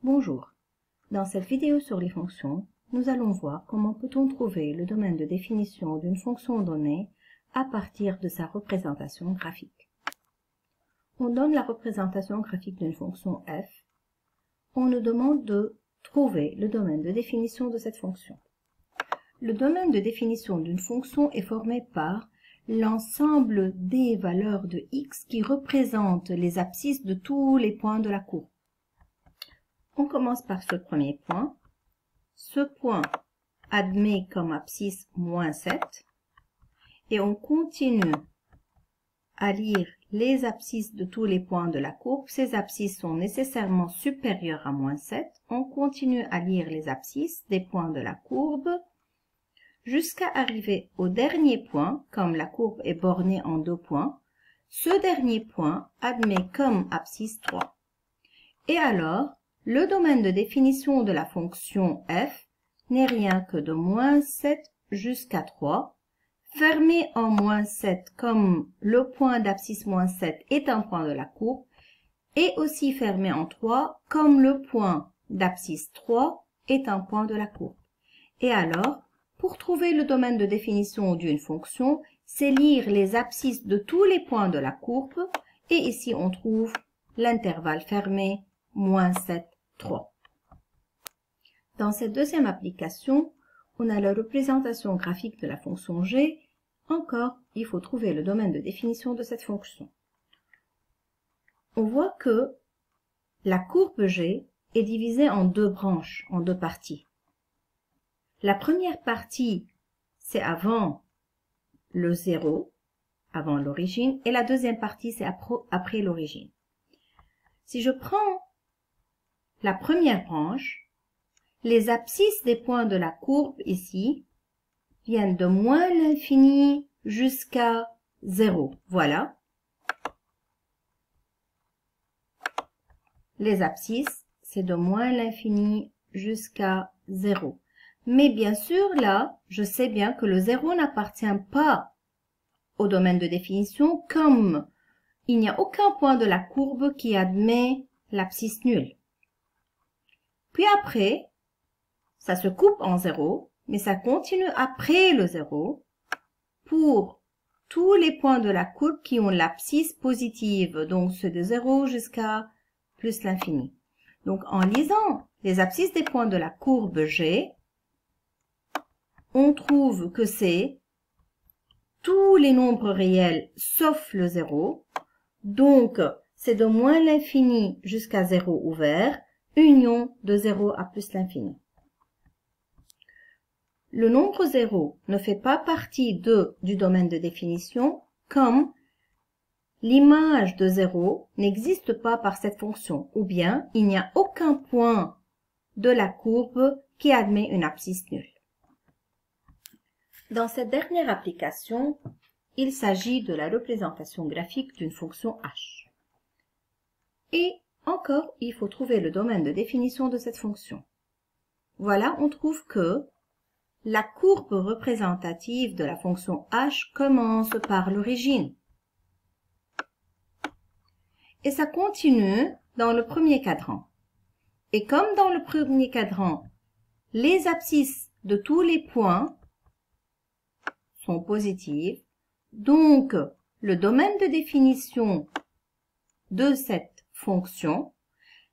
Bonjour. Dans cette vidéo sur les fonctions, nous allons voir comment peut-on trouver le domaine de définition d'une fonction donnée à partir de sa représentation graphique. On donne la représentation graphique d'une fonction f. On nous demande de trouver le domaine de définition de cette fonction. Le domaine de définition d'une fonction est formé par l'ensemble des valeurs de x qui représentent les abscisses de tous les points de la courbe. On commence par ce premier point. Ce point admet comme abscisse moins 7. Et on continue à lire les abscisses de tous les points de la courbe. Ces abscisses sont nécessairement supérieures à moins 7. On continue à lire les abscisses des points de la courbe jusqu'à arriver au dernier point. Comme la courbe est bornée en 2 points, ce dernier point admet comme abscisse 3. Et alors, le domaine de définition de la fonction f n'est rien que de moins 7 jusqu'à 3, fermé en moins 7 comme le point d'abscisse moins 7 est un point de la courbe, et aussi fermé en 3 comme le point d'abscisse 3 est un point de la courbe. Et alors, pour trouver le domaine de définition d'une fonction, c'est lire les abscisses de tous les points de la courbe, et ici on trouve l'intervalle fermé moins 7, 3. Dans cette deuxième application, on a la représentation graphique de la fonction g. Encore, il faut trouver le domaine de définition de cette fonction. On voit que la courbe g est divisée en 2 branches, en 2 parties. La première partie, c'est avant le 0, avant l'origine, et la deuxième partie, c'est après l'origine. Si je prends la première branche, les abscisses des points de la courbe ici viennent de moins l'infini jusqu'à 0. Voilà. Les abscisses, c'est de moins l'infini jusqu'à 0. Mais bien sûr, là, je sais bien que le 0 n'appartient pas au domaine de définition, comme il n'y a aucun point de la courbe qui admet l'abscisse nulle. Puis après, ça se coupe en 0, mais ça continue après le 0 pour tous les points de la courbe qui ont l'abscisse positive, donc c'est de 0 jusqu'à plus l'infini. Donc en lisant les abscisses des points de la courbe G, on trouve que c'est tous les nombres réels sauf le 0, donc c'est de moins l'infini jusqu'à 0 ouvert, union de 0 à plus l'infini. Le nombre 0 ne fait pas partie du domaine de définition, comme l'image de 0 n'existe pas par cette fonction, ou bien il n'y a aucun point de la courbe qui admet une abscisse nulle. Dans cette dernière application, il s'agit de la représentation graphique d'une fonction h. Et encore, il faut trouver le domaine de définition de cette fonction. Voilà, on trouve que la courbe représentative de la fonction h commence par l'origine. Et ça continue dans le premier cadran. Et comme dans le premier cadran, les abscisses de tous les points sont positives, donc le domaine de définition de cette fonction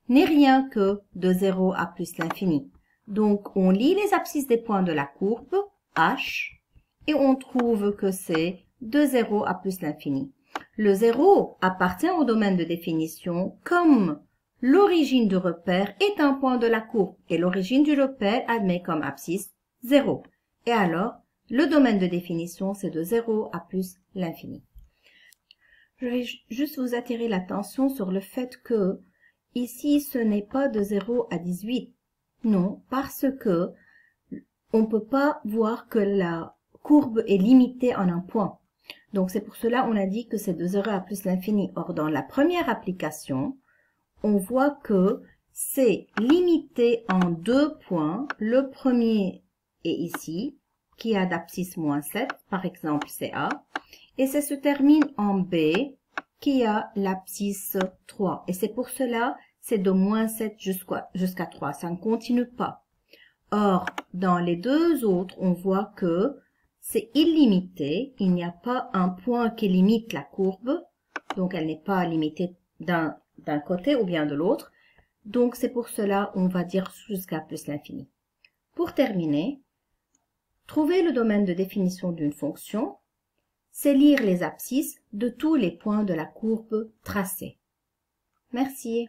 n'est rien que de 0 à plus l'infini. Donc, on lit les abscisses des points de la courbe, h, et on trouve que c'est de 0 à plus l'infini. Le 0 appartient au domaine de définition comme l'origine du repère est un point de la courbe, et l'origine du repère admet comme abscisse 0. Et alors, le domaine de définition, c'est de 0 à plus l'infini. Je vais juste vous attirer l'attention sur le fait que ici, ce n'est pas de 0 à 18. Non, parce que on ne peut pas voir que la courbe est limitée en un point. Donc, c'est pour cela qu'on a dit que c'est de 0 à plus l'infini. Or, dans la première application, on voit que c'est limité en 2 points. Le premier est ici, qui a d'abscisse moins 7, par exemple, c'est A. Et ça se termine en B, qui a l'abscisse 3. Et c'est pour cela, c'est de moins 7 jusqu'à 3. Ça ne continue pas. Or, dans les deux autres, on voit que c'est illimité. Il n'y a pas un point qui limite la courbe. Donc, elle n'est pas limitée d'un côté ou bien de l'autre. Donc, c'est pour cela on va dire jusqu'à plus l'infini. Pour terminer, trouver le domaine de définition d'une fonction, c'est lire les abscisses de tous les points de la courbe tracée. Merci.